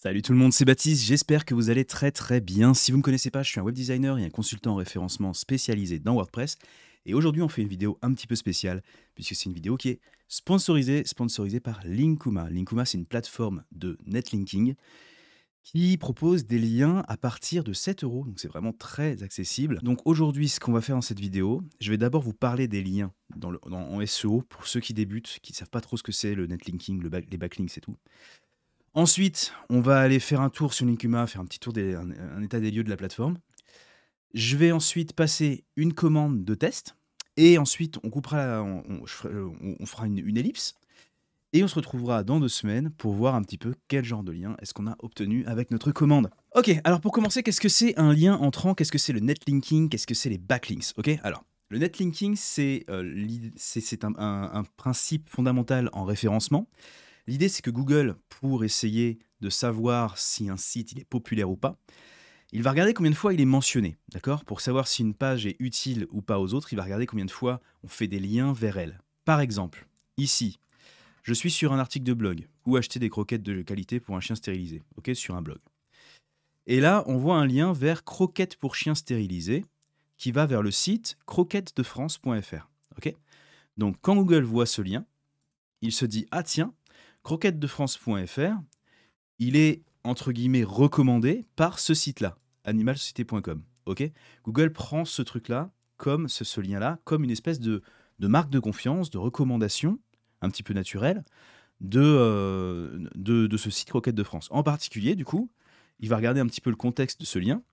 Salut tout le monde, c'est Baptiste, j'espère que vous allez très bien. Si vous ne me connaissez pas, je suis un web designer et un consultant en référencement spécialisé dans WordPress. Et aujourd'hui, on fait une vidéo un petit peu spéciale, puisque c'est une vidéo qui est sponsorisée par Linkuma. Linkuma, c'est une plateforme de netlinking qui propose des liens à partir de 7 euros, donc c'est vraiment très accessible. Donc aujourd'hui, ce qu'on va faire dans cette vidéo, je vais d'abord vous parler des liens en SEO pour ceux qui débutent, qui ne savent pas trop ce que c'est le netlinking, les backlinks et tout. Ensuite, on va aller faire un tour sur Linkuma, faire un petit tour un état des lieux de la plateforme. Je vais ensuite passer une commande de test et ensuite on coupera, on fera une ellipse et on se retrouvera dans 2 semaines pour voir un petit peu quel genre de lien est-ce qu'on a obtenu avec notre commande. Ok, alors pour commencer, qu'est-ce que c'est un lien entrant? Qu'est-ce que c'est le netlinking? Qu'est-ce que c'est les backlinks? Ok, alors le netlinking, c'est un principe fondamental en référencement. L'idée, c'est que Google, pour essayer de savoir si un site il est populaire ou pas, il va regarder combien de fois il est mentionné, d'accord? Pour savoir si une page est utile ou pas aux autres, il va regarder combien de fois on fait des liens vers elle. Par exemple, ici, je suis sur un article de blog où acheter des croquettes de qualité pour un chien stérilisé, ok, sur un blog. Et là, on voit un lien vers croquettes pour chiens stérilisés qui va vers le site croquettesdefrance.fr, ok? Donc, quand Google voit ce lien, il se dit ah tiens, croquettesdefrance.fr, il est entre guillemets recommandé par ce site-là, animalsociété.com. Ok, Google prend ce truc-là comme ce lien-là comme une espèce de marque de confiance, de recommandation un petit peu naturelle de ce site Croquettes de France. En particulier, du coup, il va regarder un petit peu le contexte de ce lien.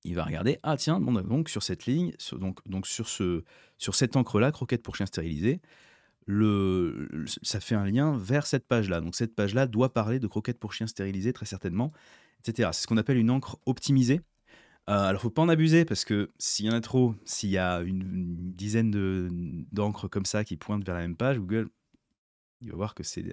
Il va regarder, ah tiens, bon, donc sur cette ligne, sur cette encre-là, croquettes pour chiens stérilisés, ça fait un lien vers cette page-là. Donc cette page-là doit parler de croquettes pour chiens stérilisés, très certainement, etc. C'est ce qu'on appelle une encre optimisée. Alors, il ne faut pas en abuser parce que s'il y en a trop, s'il y a une dizaine d'encres comme ça qui pointent vers la même page, Google, il va voir que c'est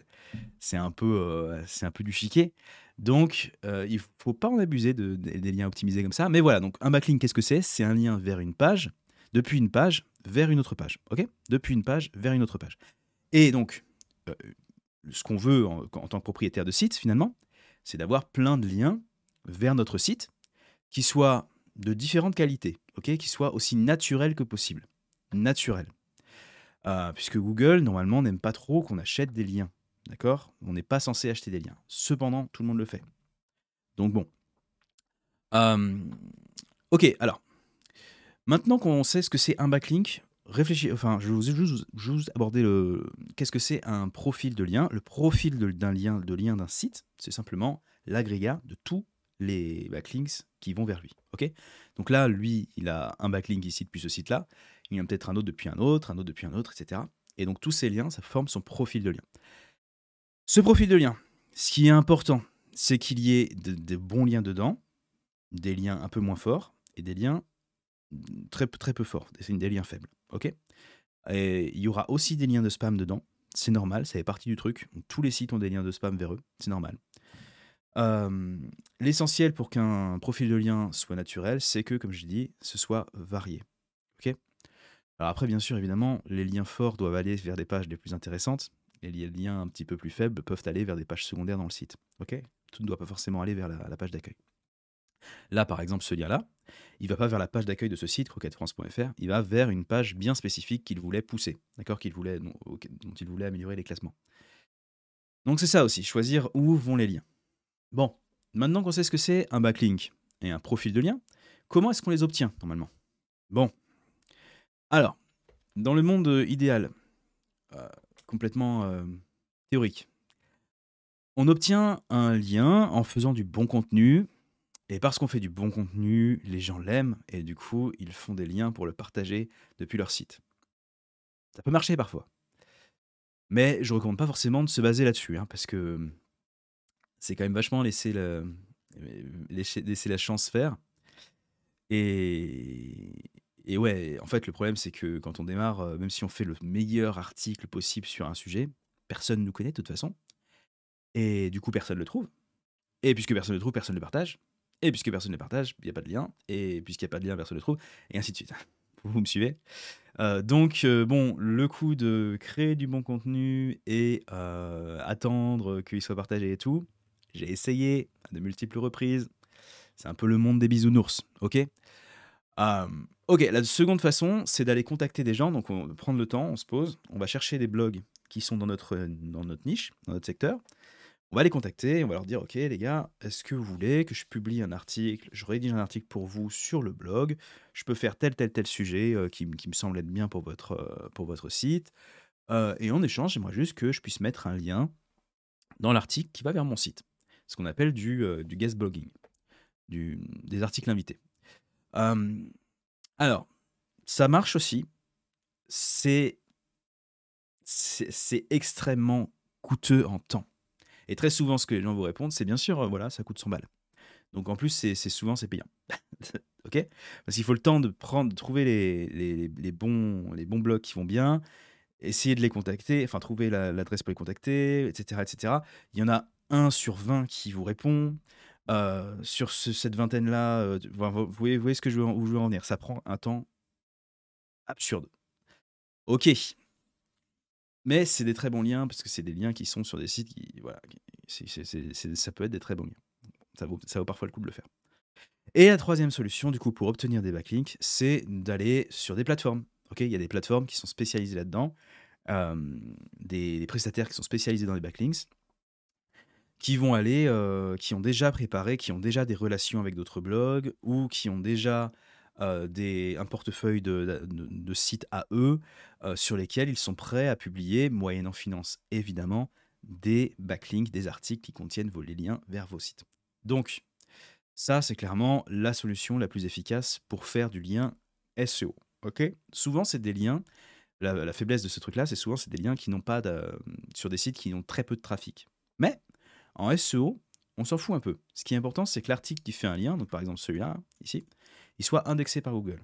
un peu du chiquet. Donc, il ne faut pas en abuser des liens optimisés comme ça. Mais voilà, donc un backlink, qu'est-ce que c'est? C'est un lien vers une page, depuis une page vers une autre page. Ok, depuis une page vers une autre page. Et donc, ce qu'on veut en tant que propriétaire de site, finalement, c'est d'avoir plein de liens vers notre site qui soient de différentes qualités, ok, qui soient aussi naturels que possible. Naturels. Puisque Google, normalement, n'aime pas trop qu'on achète des liens. D'accord? On n'est pas censé acheter des liens. Cependant, tout le monde le fait. Donc bon. Ok, alors, maintenant qu'on sait ce que c'est un backlink, enfin, je vais juste aborder qu'est-ce que c'est un profil de lien. Le profil d'un lien d'un site, c'est simplement l'agrégat de tous les backlinks qui vont vers lui. Ok? Donc là, lui, il a un backlink ici depuis ce site-là. Il y en a peut-être un autre depuis un autre depuis un autre, etc. Et donc tous ces liens, ça forme son profil de lien. Ce profil de lien, ce qui est important, c'est qu'il y ait de bons liens dedans, des liens un peu moins forts et des liens très peu forts, des liens faibles. Ok? Et il y aura aussi des liens de spam dedans. C'est normal, ça fait partie du truc. Tous les sites ont des liens de spam vers eux, c'est normal. L'essentiel pour qu'un profil de lien soit naturel, c'est que, comme je dis, ce soit varié. Ok? Alors après, bien sûr, évidemment, les liens forts doivent aller vers des pages les plus intéressantes, et les liens un petit peu plus faibles peuvent aller vers des pages secondaires dans le site. Ok? Tout ne doit pas forcément aller vers la page d'accueil. Là, par exemple, ce lien-là, il ne va pas vers la page d'accueil de ce site, croquettefrance.fr, il va vers une page bien spécifique qu'il voulait pousser, d'accord, dont il voulait améliorer les classements. Donc c'est ça aussi, choisir où vont les liens. Bon, maintenant qu'on sait ce que c'est un backlink et un profil de lien, comment est-ce qu'on les obtient normalement? Bon, alors, dans le monde idéal, complètement théorique, on obtient un lien en faisant du bon contenu. Et parce qu'on fait du bon contenu, les gens l'aiment et du coup, ils font des liens pour le partager depuis leur site. Ça peut marcher parfois. Mais je recommande pas forcément de se baser là-dessus, hein, parce que c'est quand même vachement laisser la chance faire. Et, et ouais, en fait, le problème, c'est que quand on démarre, même si on fait le meilleur article possible sur un sujet, personne ne nous connaît de toute façon. Et du coup, personne ne le trouve. Et puisque personne ne le trouve, personne ne le partage. Et puisque personne ne le partage, il n'y a pas de lien. Et puisqu'il n'y a pas de lien, personne ne le trouve. Et ainsi de suite. Vous me suivez? Bon, le coup de créer du bon contenu et attendre qu'il soit partagé et tout, j'ai essayé à de multiples reprises. C'est un peu le monde des bisounours, ok? Ok, la seconde façon, c'est d'aller contacter des gens. Donc, on va prendre le temps, on se pose, on va chercher des blogs qui sont dans notre niche, dans notre secteur. On va les contacter, on va leur dire: «OK les gars, est-ce que vous voulez que je publie un article? Je rédige un article pour vous sur le blog. Je peux faire tel, tel, tel sujet, qui me semble être bien pour votre site. Et en échange, j'aimerais juste que je puisse mettre un lien dans l'article qui va vers mon site». Ce qu'on appelle du guest blogging, des articles invités. Hem, alors, ça marche aussi. C'est c'est extrêmement coûteux en temps et très souvent, ce que les gens vous répondent, c'est: «Bien sûr, voilà, ça coûte 100 balles». Donc en plus, c'est souvent, c'est payant. OK? Parce qu'il faut le temps de trouver les bons blogs qui vont bien, essayer de les contacter, enfin trouver l'adresse pour les contacter, et cetera, et cetera. Il y en a 1 sur 20 qui vous répond. Sur cette vingtaine-là, vous voyez ce que où je veux en venir. Ça prend un temps absurde. OK, mais c'est des très bons liens parce que c'est des liens qui sont sur des sites qui, voilà, ça peut être des très bons liens. Ça vaut parfois le coup de le faire. Et la troisième solution, du coup, pour obtenir des backlinks, c'est d'aller sur des plateformes. OK, il y a des plateformes qui sont spécialisées là-dedans, des prestataires qui sont spécialisés dans les backlinks, qui vont aller, qui ont déjà préparé, qui ont déjà des relations avec d'autres blogs ou qui ont déjà, un portefeuille de sites à eux, sur lesquels ils sont prêts à publier, moyennant finance évidemment, des backlinks, des articles qui contiennent les liens vers vos sites. Donc ça, c'est clairement la solution la plus efficace pour faire du lien SEO, OK? Souvent, c'est des liens, la faiblesse de ce truc-là, c'est souvent c'est des liens qui n'ont pas sur des sites qui ont très peu de trafic. Mais en SEO, on s'en fout un peu. Ce qui est important, c'est que l'article qui fait un lien, donc par exemple celui-là, ici, il soit indexé par Google.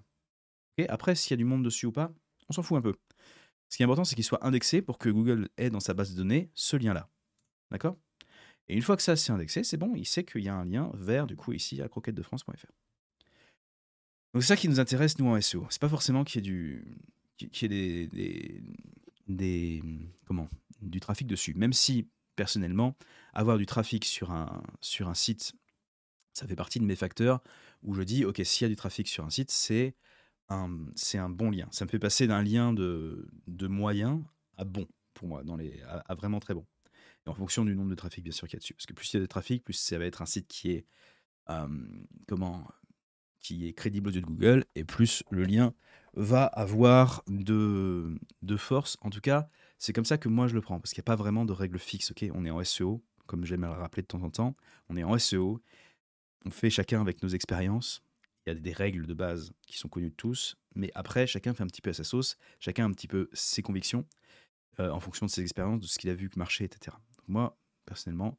OK? Après, s'il y a du monde dessus ou pas, on s'en fout un peu. Ce qui est important, c'est qu'il soit indexé pour que Google ait dans sa base de données ce lien-là. D'accord? Et une fois que ça c'est indexé, c'est bon, il sait qu'il y a un lien vers, du coup, ici, à croquettedefrance.fr. Donc c'est ça qui nous intéresse, nous, en SEO. C'est pas forcément qu'il y ait qu'il y ait comment? Du trafic dessus. Même si, personnellement, avoir du trafic sur un site, ça fait partie de mes facteurs où je dis: «OK, s'il y a du trafic sur un site, c'est un bon lien». Ça me fait passer d'un lien de moyen à bon, pour moi, à vraiment très bon. Et en fonction du nombre de trafic, bien sûr, qu'il y a dessus. Parce que plus il y a de trafic, plus ça va être un site comment? Qui est crédible aux yeux de Google et plus le lien va avoir de force. En tout cas, c'est comme ça que moi je le prends, parce qu'il y a pas vraiment de règle fixe, OK? On est en SEO, comme j'aime à le rappeler de temps en temps, on est en SEO, on fait chacun avec nos expériences. Il y a des règles de base qui sont connues de tous, mais après chacun fait un petit peu à sa sauce, chacun a un petit peu ses convictions, en fonction de ses expériences, de ce qu'il a vu marcher et cetera. Donc moi, personnellement,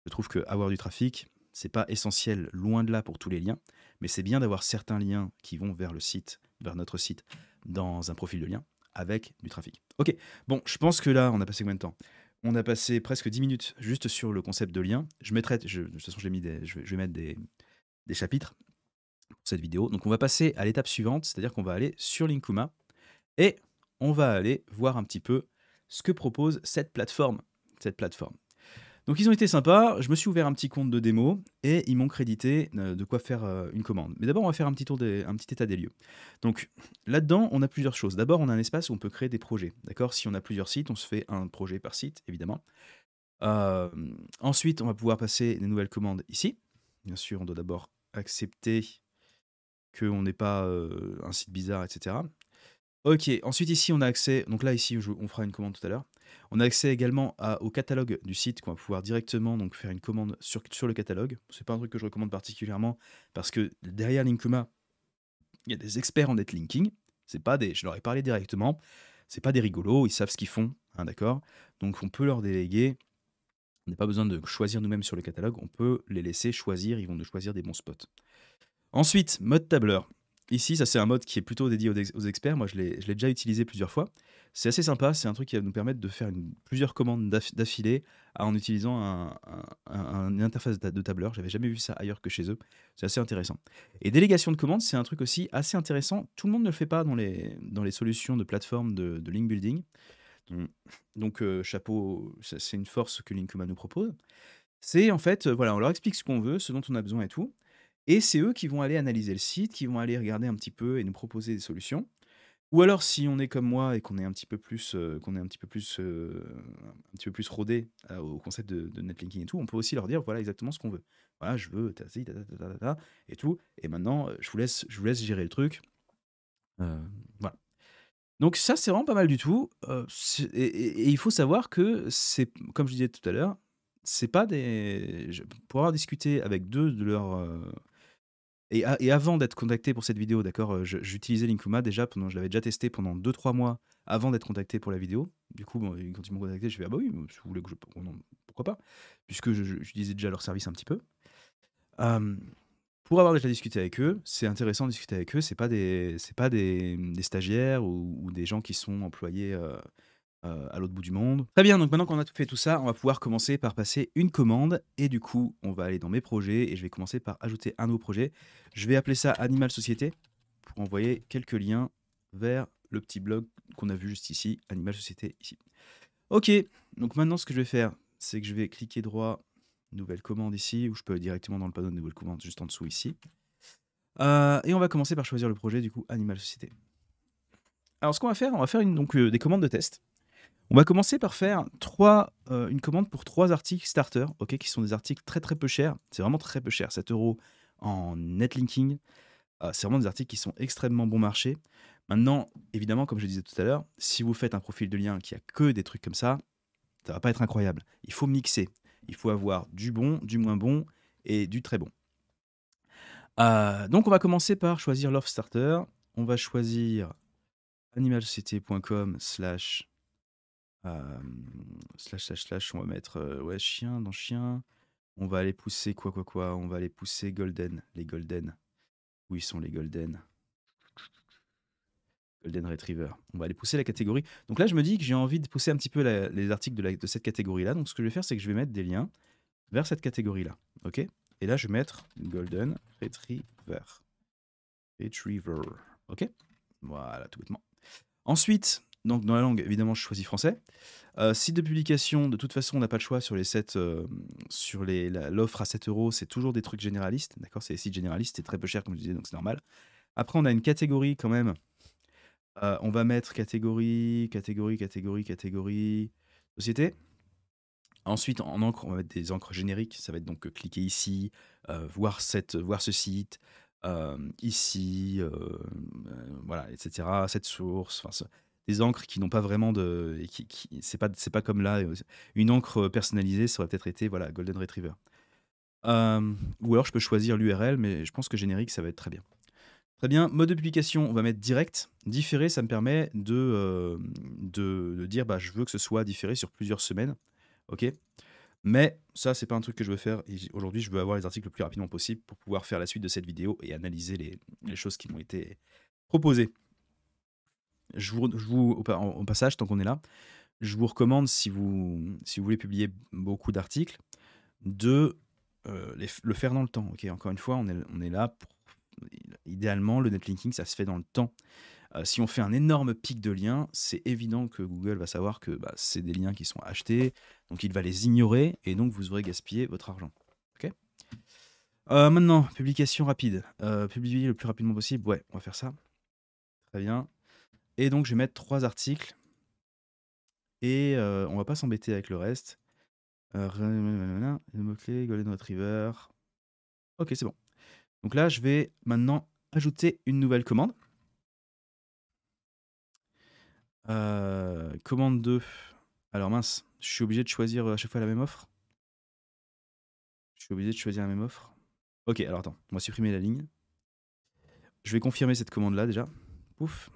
je trouve qu'avoir du trafic, c'est pas essentiel, loin de là, pour tous les liens, mais c'est bien d'avoir certains liens qui vont vers le site, vers notre site, dans un profil de lien, avec du trafic. Ok, bon, je pense que là, on a passé combien de temps? On a passé presque 10 minutes juste sur le concept de lien. De toute façon, je vais mettre des chapitres pour cette vidéo. Donc, on va passer à l'étape suivante, c'est-à-dire qu'on va aller sur Linkuma et on va aller voir un petit peu ce que propose cette plateforme. Cette plateforme. Donc ils ont été sympas, je me suis ouvert un petit compte de démo et ils m'ont crédité de quoi faire une commande. Mais d'abord, on va faire un petit état des lieux. Donc là-dedans, on a plusieurs choses. D'abord, on a un espace où on peut créer des projets. D'accord? Si on a plusieurs sites, on se fait un projet par site, évidemment. Ensuite, on va pouvoir passer des nouvelles commandes ici. Bien sûr, on doit d'abord accepter qu'on n'ait pas un site bizarre, etc. OK, ensuite ici on a accès, donc là ici on fera une commande tout à l'heure. On a accès également au catalogue du site qu'on va pouvoir directement donc faire une commande sur le catalogue. C'est pas un truc que je recommande particulièrement parce que derrière Linkuma, il y a des experts en netlinking. C'est pas des, je leur ai parlé directement, c'est pas des rigolos, ils savent ce qu'ils font, hein, d'accord? Donc on peut leur déléguer, on n'a pas besoin de choisir nous-mêmes sur le catalogue, on peut les laisser choisir, ils vont nous choisir des bons spots. Ensuite, mode tableur. Ici, ça c'est un mode qui est plutôt dédié aux experts. Moi, je l'ai déjà utilisé plusieurs fois. C'est assez sympa. C'est un truc qui va nous permettre de faire plusieurs commandes d'affilée en utilisant une interface de tableur. J'avais jamais vu ça ailleurs que chez eux. C'est assez intéressant. Et délégation de commandes, c'est un truc aussi assez intéressant. Tout le monde ne le fait pas dans les solutions de plateforme de link building. Donc, chapeau, c'est une force que Linkuma nous propose. C'est en fait, voilà, on leur explique ce qu'on veut, ce dont on a besoin et tout, et c'est eux qui vont aller analyser le site, qui vont aller regarder un petit peu et nous proposer des solutions. Ou alors si on est comme moi et qu'on est un petit peu plus, un petit peu plus rodé, au concept de netlinking et tout, on peut aussi leur dire, voilà exactement ce qu'on veut. Voilà, je veux ta ci, ta ta ta ta ta ta et tout et maintenant, je vous laisse gérer le truc. Heu, voilà. Donc ça, c'est vraiment pas mal du tout, c'est et il faut savoir que c'est comme je disais tout à l'heure, c'est pas des je pour avoir discuté avec 2 de leurs, et avant d'être contacté pour cette vidéo, d'accord, j'utilisais Linkuma déjà pendant je l'avais déjà testé pendant 2 3 mois avant d'être contacté pour la vidéo. Du coup, bon, quand ils m'ont contacté, je fais: «Ah bah oui, si vous voulez que je oh non, pourquoi pas?» puisque j'utilisais déjà leur service un petit peu. Hem, pour avoir déjà discuté avec eux, c'est intéressant de discuter avec eux, c'est pas des stagiaires ou des gens qui sont employés, à l'autre bout du monde. Très bien, donc maintenant qu'on a fait tout ça, on va pouvoir commencer par passer une commande et du coup, on va aller dans mes projets et je vais commencer par ajouter un nouveau projet. Je vais appeler ça Animal Société pour envoyer quelques liens vers le petit blog qu'on a vu juste ici, Animal Société ici. Ok, donc maintenant ce que je vais faire, c'est que je vais cliquer droit, nouvelle commande ici, ou je peux aller directement dans le panneau de nouvelle commande juste en dessous ici. Et on va commencer par choisir le projet du coup Animal Société. Alors ce qu'on va faire, on va faire donc, des commandes de test. On va commencer par faire une commande pour 3 articles starter, ok, qui sont des articles très très peu chers. C'est vraiment très peu cher, 7 euros en netlinking. C'est vraiment des articles qui sont extrêmement bon marché. Maintenant, évidemment, comme je disais tout à l'heure, si vous faites un profil de lien qui a que des trucs comme ça va pas être incroyable. Il faut mixer. Il faut avoir du bon, du moins bon et du très bon. Donc on va commencer par choisir l'offre starter. On va choisir animalsociété.com slash on va mettre, ouais, chien dans chien. On va aller pousser quoi? On va aller pousser golden, les golden. Où ils sont les golden? Golden retriever. On va aller pousser la catégorie. Donc là, je me dis que j'ai envie de pousser un petit peu les articles de cette catégorie-là. Donc ce que je vais faire, c'est que je vais mettre des liens vers cette catégorie-là. OK? Et là, je vais mettre golden retriever. Retriever. OK? Voilà, tout bêtement. Ensuite, donc dans la langue, évidemment, je choisis français. Site de publication, de toute façon, on n'a pas le choix sur les 7, sur l'offre à 7 euros, c'est toujours des trucs généralistes, d'accord? C'est des sites généralistes, c'est très peu cher, comme je disais, donc c'est normal. Après, on a une catégorie quand même. On va mettre catégorie, société. Ensuite, en encre, on va mettre des encres génériques. Ça va être donc cliquer ici, voir ce site, ici, voilà, etc. Cette source, enfin, des encres qui n'ont pas vraiment de. C'est pas comme là. Une encre personnalisée, ça aurait peut-être été voilà, Golden Retriever. Ou alors je peux choisir l'URL, mais je pense que générique, ça va être très bien. Très bien, mode de publication, on va mettre direct. Différé, ça me permet de dire bah, je veux que ce soit différé sur plusieurs semaines. Ok. Mais ça, c'est pas un truc que je veux faire. Aujourd'hui, je veux avoir les articles le plus rapidement possible pour pouvoir faire la suite de cette vidéo et analyser les choses qui m'ont été proposées. Au passage, tant qu'on est là, je vous recommande, si vous voulez publier beaucoup d'articles, de le faire dans le temps. Ok, encore une fois, on est là pour. Idéalement, le netlinking, ça se fait dans le temps. Si on fait un énorme pic de liens, c'est évident que Google va savoir que bah, c'est des liens qui sont achetés, donc il va les ignorer et donc vous aurez gaspillé votre argent. Ok. Maintenant, publication rapide. Publier le plus rapidement possible. Ouais, on va faire ça. Très bien. Et donc, je vais mettre 3 articles et on va pas s'embêter avec le reste. Le mot-clé, Golden Retriever. Ok, c'est bon. Donc là, je vais maintenant ajouter une nouvelle commande. Commande 2. Alors mince, je suis obligé de choisir à chaque fois la même offre. Je suis obligé de choisir la même offre. Ok, alors attends, on va supprimer la ligne. Je vais confirmer cette commande-là déjà. Pouf.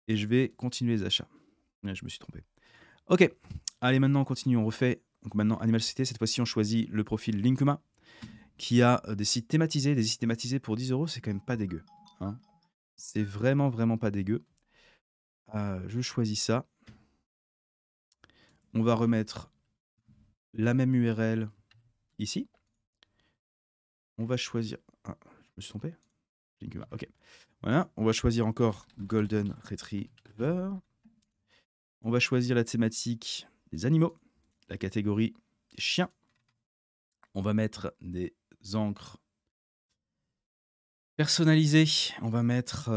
Et je vais continuer les achats. Ouais, je me suis trompé. Ok, allez, maintenant on continue, on refait. Donc maintenant, Animal Society, cette fois-ci on choisit le profil Linkuma qui a des sites thématisés. Des sites thématisés pour 10 euros, c'est quand même pas dégueu. Hein. C'est vraiment, vraiment pas dégueu. Je choisis ça. On va remettre la même URL ici. On va choisir. Ah, je me suis trompé. Linkuma, ok. Voilà, on va choisir encore Golden Retriever. On va choisir la thématique des animaux, la catégorie chien. On va mettre des encres personnalisées. On va mettre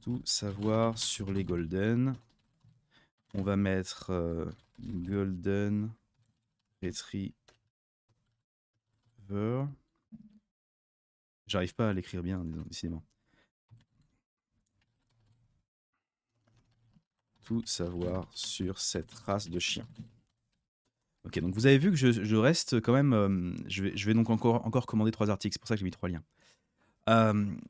tout savoir sur les golden. On va mettre golden retriever. J'arrive pas à l'écrire bien, décidément. Tout savoir sur cette race de chien. Ok, donc vous avez vu que je reste quand même. Je vais donc encore commander 3 articles, c'est pour ça que j'ai mis 3 liens.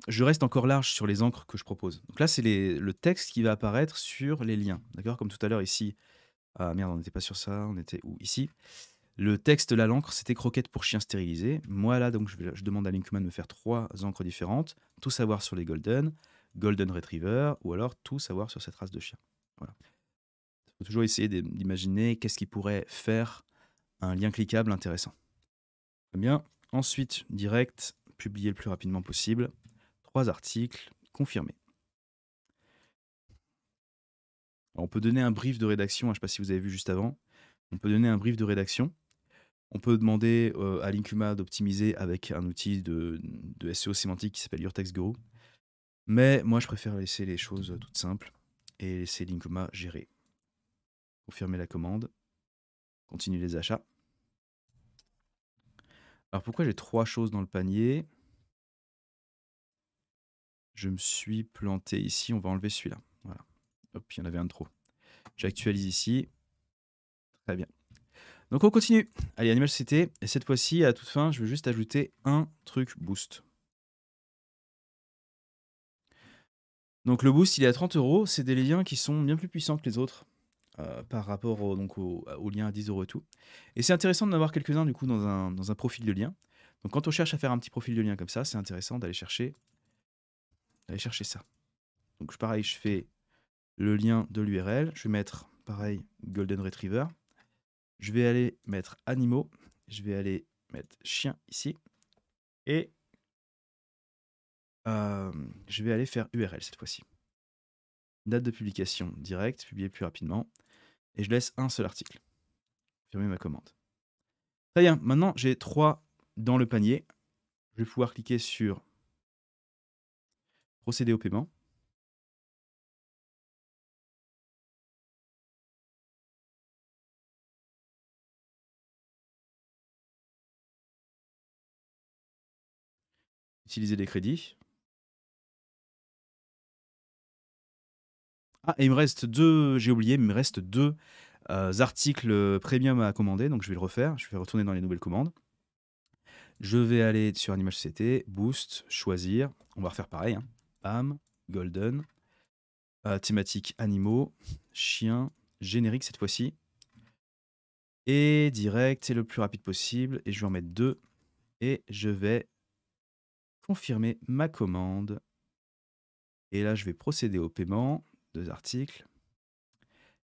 Je reste encore large sur les encres que je propose. Donc là, c'est le texte qui va apparaître sur les liens. D'accord. Comme tout à l'heure ici. Ah merde, on n'était pas sur ça, on était où? Ici. Le texte, là, l'encre, c'était croquette pour chien stérilisé. Moi, là, donc, je demande à Linkman de me faire 3 encres différentes. Tout savoir sur les golden, golden retriever, ou alors tout savoir sur cette race de chien. Voilà. Il faut toujours essayer d'imaginer qu'est-ce qui pourrait faire un lien cliquable intéressant. Très bien. Ensuite, direct, publier le plus rapidement possible. 3 articles, confirmés. Alors, on peut donner un brief de rédaction, je ne sais pas si vous avez vu juste avant. On peut donner un brief de rédaction. On peut demander à Linkuma d'optimiser avec un outil de SEO sémantique qui s'appelle Your Text Guru. Mais moi, je préfère laisser les choses toutes simples et laisser Linkuma gérer. Confirmer la commande. Continuer les achats. Alors pourquoi j'ai 3 choses dans le panier? Je me suis planté ici, on va enlever celui-là. Voilà. Hop, il y en avait un de trop. J'actualise ici. Très bien. Donc on continue. Allez, Animal Society. Et cette fois-ci, à toute fin, je veux juste ajouter un truc boost. Donc le boost, il est à 30 €. C'est des liens qui sont bien plus puissants que les autres par rapport aux liens à 10 € et tout. Et c'est intéressant d'en avoir quelques-uns du coup dans un profil de lien. Donc quand on cherche à faire un petit profil de lien comme ça, c'est intéressant d'aller chercher ça. Donc pareil, je fais le lien de l'URL. Je vais mettre, pareil, Golden Retriever. Je vais aller mettre animaux. Je vais aller mettre chien ici. Et je vais aller faire URL cette fois-ci. Date de publication directe, publier plus rapidement. Et je laisse un seul article. Confirmer ma commande. Très bien, maintenant j'ai 3 dans le panier. Je vais pouvoir cliquer sur procéder au paiement. Utiliser des crédits. Ah, et il me reste 2, j'ai oublié, mais il me reste 2 articles premium à commander, donc je vais le refaire. Je vais retourner dans les nouvelles commandes. Je vais aller sur Animal Society, Boost, choisir. On va refaire pareil. Hein. Bam, Golden, thématique animaux, chien, générique cette fois-ci. Et direct, c'est le plus rapide possible. Et je vais en mettre 2. Et je vais confirmer ma commande. Et là, je vais procéder au paiement. 2 articles.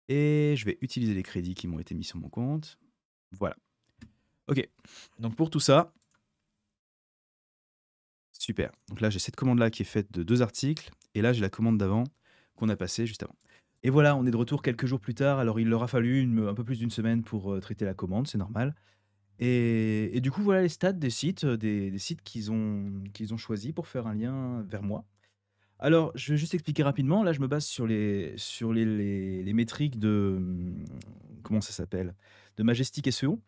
Et je vais utiliser les crédits qui m'ont été mis sur mon compte. Voilà. Ok. Donc pour tout ça, super. Donc là, j'ai cette commande-là qui est faite de 2 articles. Et là, j'ai la commande d'avant qu'on a passée juste avant. Et voilà, on est de retour quelques jours plus tard. Alors, il leur a fallu un peu plus d'une semaine pour traiter la commande, c'est normal. Et du coup, voilà les stats des sites, des sites qu'ils ont choisis pour faire un lien vers moi. Alors, je vais juste expliquer rapidement. Là, je me base sur les métriques de, comment ça s'appelle? De Majestic SEO.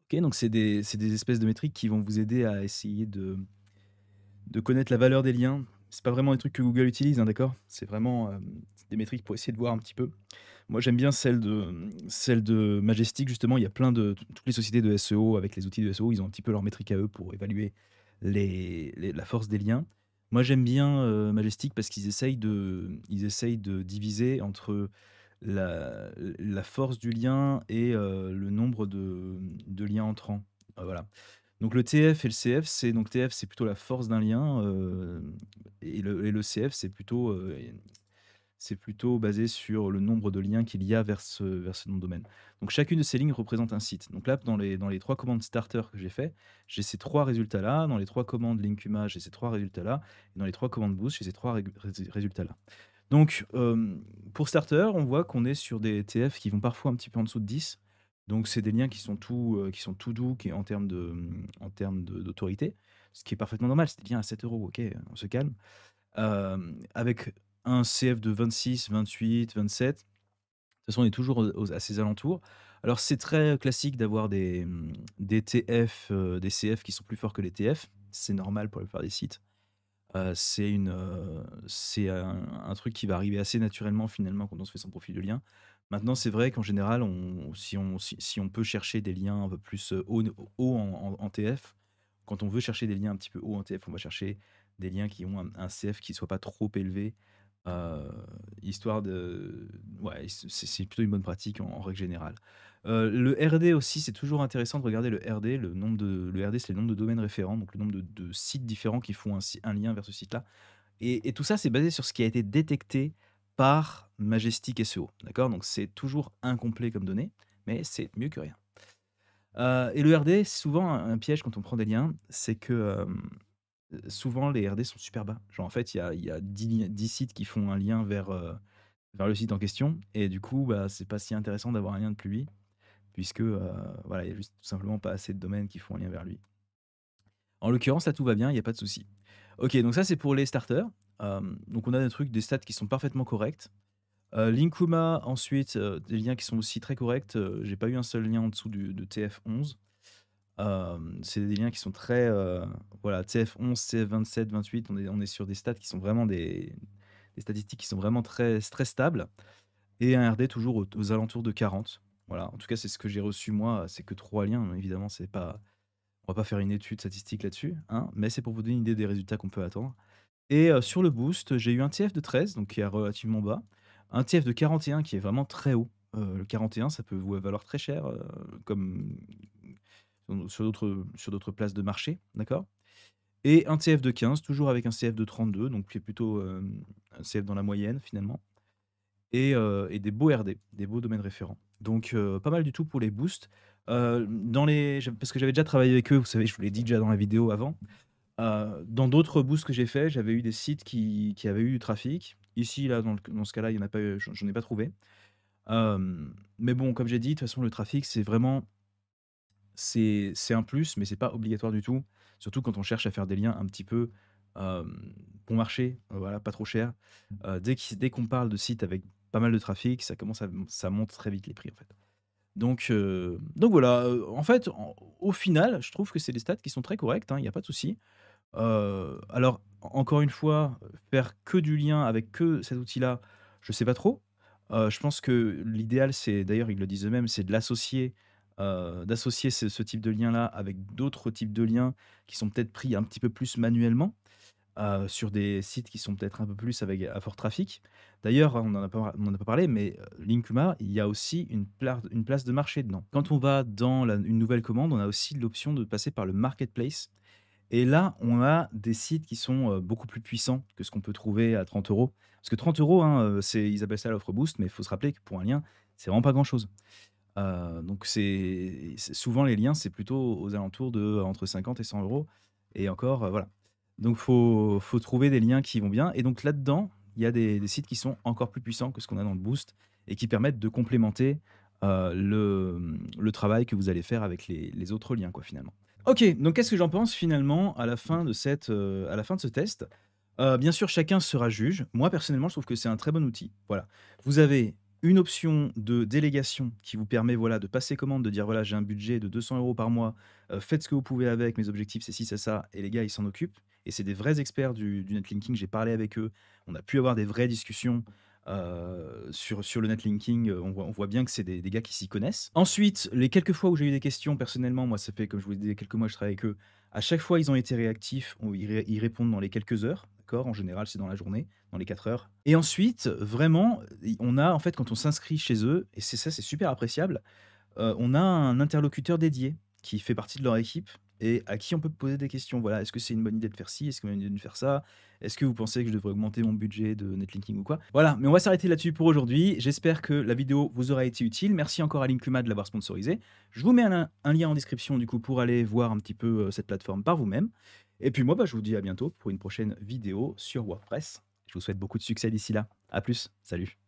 Ok, donc c'est des espèces de métriques qui vont vous aider à essayer de connaître la valeur des liens. C'est pas vraiment des trucs que Google utilise, hein, d'accord? C'est vraiment des métriques pour essayer de voir un petit peu. Moi, j'aime bien celle de Majestic, justement. Il y a toutes les sociétés de SEO avec les outils de SEO, ils ont un petit peu leurs métriques à eux pour évaluer la force des liens. Moi, j'aime bien Majestic parce qu'ils essayent de diviser entre la force du lien et le nombre de liens entrants. Voilà. Donc le TF et le CF, donc TF, c'est plutôt la force d'un lien, et le CF, c'est plutôt basé sur le nombre de liens qu'il y a vers ce nom de domaine. Donc chacune de ces lignes représente un site. Donc là, dans les 3 commandes starter que j'ai fait, j'ai ces 3 résultats-là. Dans les 3 commandes Linkuma, j'ai ces 3 résultats-là. Et dans les 3 commandes Boost, j'ai ces 3 résultats-là. Donc pour starter, on voit qu'on est sur des TF qui vont parfois un petit peu en dessous de 10. Donc c'est des liens qui sont tout doux qui en termes en termes d'autorité, ce qui est parfaitement normal. C'est des liens à 7 €, OK, on se calme. Avec un CF de 26, 28, 27, de toute façon, on est toujours à ces alentours. Alors c'est très classique d'avoir des TF, des CF qui sont plus forts que les TF. C'est normal pour la plupart des sites. C'est un truc qui va arriver assez naturellement finalement quand on se fait son profil de lien. Maintenant, c'est vrai qu'en général, si on peut chercher des liens un peu plus, hauts en TF, quand on veut chercher des liens un petit peu hauts en TF, on va chercher des liens qui ont un CF qui soit pas trop élevé, heu, histoire de ouais, c'est plutôt une bonne pratique en règle générale. Le RD aussi, c'est toujours intéressant de regarder le RD, le RD, c'est le nombre de domaines référents, donc le nombre de sites différents qui font un lien vers ce site-là et tout ça, c'est basé sur ce qui a été détecté par Majestic SEO, d'accord? Donc c'est toujours incomplet comme données, mais c'est mieux que rien. Et le RD, c'est souvent un piège quand on prend des liens, c'est que, souvent les RD sont super bas. Genre en fait, il y a 10 sites qui font un lien vers le site en question et du coup, bah, c'est pas si intéressant d'avoir un lien depuis lui puisque, voilà, il y a juste tout simplement pas assez de domaines qui font un lien vers lui. En l'occurrence, là, tout va bien, il y a pas de souci. OK, donc ça, c'est pour les starters. Donc on a des trucs, des stats qui sont parfaitement corrects. Linkuma, ensuite, des liens qui sont aussi très corrects. J'ai pas eu un seul lien en dessous de TF11. C'est des liens qui sont très, voilà, TF11, TF27, 28, on est sur des stats qui sont vraiment des statistiques qui sont vraiment très stables et un RD toujours aux alentours de 40. Voilà, en tout cas, c'est ce que j'ai reçu moi, c'est que 3 liens, évidemment, c'est pas on va pas faire une étude statistique là-dessus, hein, mais c'est pour vous donner une idée des résultats qu'on peut attendre et sur le boost, j'ai eu un TF de 13, donc qui est relativement bas, un TF de 41 qui est vraiment très haut. Le 41, ça peut vous valoir très cher, comme sur d'autres places de marché, d'accord? Et un TF de 15, toujours avec un CF de 32, donc qui est plutôt, un CF dans la moyenne finalement et des beaux RD, des beaux domaines référents. Donc pas mal du tout pour les boosts. Dans les parce que j'avais déjà travaillé avec eux, vous savez, je vous l'ai dit déjà dans la vidéo avant. Dans d'autres boosts que j'ai fait, j'avais eu des sites qui avaient eu du trafic. Ici, là, dans ce cas-là, il y en a pas eu, j'en ai pas trouvé. Mais bon, comme j'ai dit, de toute façon, le trafic, c'est un plus, mais c'est pas obligatoire du tout. Surtout quand on cherche à faire des liens un petit peu, bon marché, voilà, pas trop cher. Dès qu'on parle de sites avec pas mal de trafic, ça monte très vite les prix, en fait. Donc voilà, en fait, au final, je trouve que c'est des stats qui sont très correctes, hein, il y a pas de souci. Alors encore une fois, faire que du lien avec que cet outil-là, je sais pas trop. Je pense que l'idéal, c'est d'ailleurs ils le disent eux-mêmes, c'est d'associer ce type de lien-là avec d'autres types de liens qui sont peut-être pris un petit peu plus manuellement, sur des sites qui sont peut-être un peu plus avec à fort trafic. D'ailleurs, on en a pas parlé, mais, Linkuma, il y a aussi une place de marché dedans. Quand on va dans une nouvelle commande, on a aussi l'option de passer par le marketplace et là, on a des sites qui sont, beaucoup plus puissants que ce qu'on peut trouver à 30 €. Parce que 30 €, hein, ils appellent ça l'offre boost, mais il faut se rappeler que pour un lien, c'est vraiment pas grand-chose. Donc c'est souvent les liens, c'est plutôt aux alentours de entre 50 et 100 € et encore, voilà. Donc faut trouver des liens qui vont bien et donc là-dedans, il y a des sites qui sont encore plus puissants que ce qu'on a dans le boost et qui permettent de complémenter, le travail que vous allez faire avec les autres liens, quoi, finalement. OK, donc qu'est-ce que j'en pense finalement à la fin de ce test? Bien sûr, chacun sera juge. Moi, personnellement, je trouve que c'est un très bon outil. Voilà. Vous avez une option de délégation qui vous permet, voilà, de passer commande, de dire: «Voilà, j'ai un budget de 200 € par mois, faites ce que vous pouvez avec, mes objectifs, c'est ci, c'est ça» et les gars, ils s'en occupent et c'est des vrais experts du netlinking. J'ai parlé avec eux, on a pu avoir des vraies discussions, sur le netlinking, on voit bien que c'est des gars qui s'y connaissent. Ensuite, les quelques fois où j'ai eu des questions, personnellement, moi, ça fait, comme je vous l'ai dit, quelques mois que je travaille avec eux. À chaque fois, ils ont été réactifs, ils répondent dans les quelques heures, d'accord? En général, c'est dans la journée, dans les 4 heures et ensuite, vraiment, on a en fait, quand on s'inscrit chez eux et c'est super appréciable, on a un interlocuteur dédié qui fait partie de leur équipe et à qui on peut poser des questions. Voilà: «Est-ce que c'est une bonne idée de faire ci? Est-ce que c'est une bonne idée de faire ça? Est-ce que vous pensez que je devrais augmenter mon budget de netlinking ou quoi?» Voilà, mais on va s'arrêter là-dessus pour aujourd'hui. J'espère que la vidéo vous aura été utile. Merci encore à Linkuma de l'avoir sponsorisé. Je vous mets un lien en description du coup pour aller voir un petit peu, cette plateforme par vous-même et puis moi, bah, je vous dis à bientôt pour une prochaine vidéo sur WordPress. Je vous souhaite beaucoup de succès d'ici là. À plus, salut.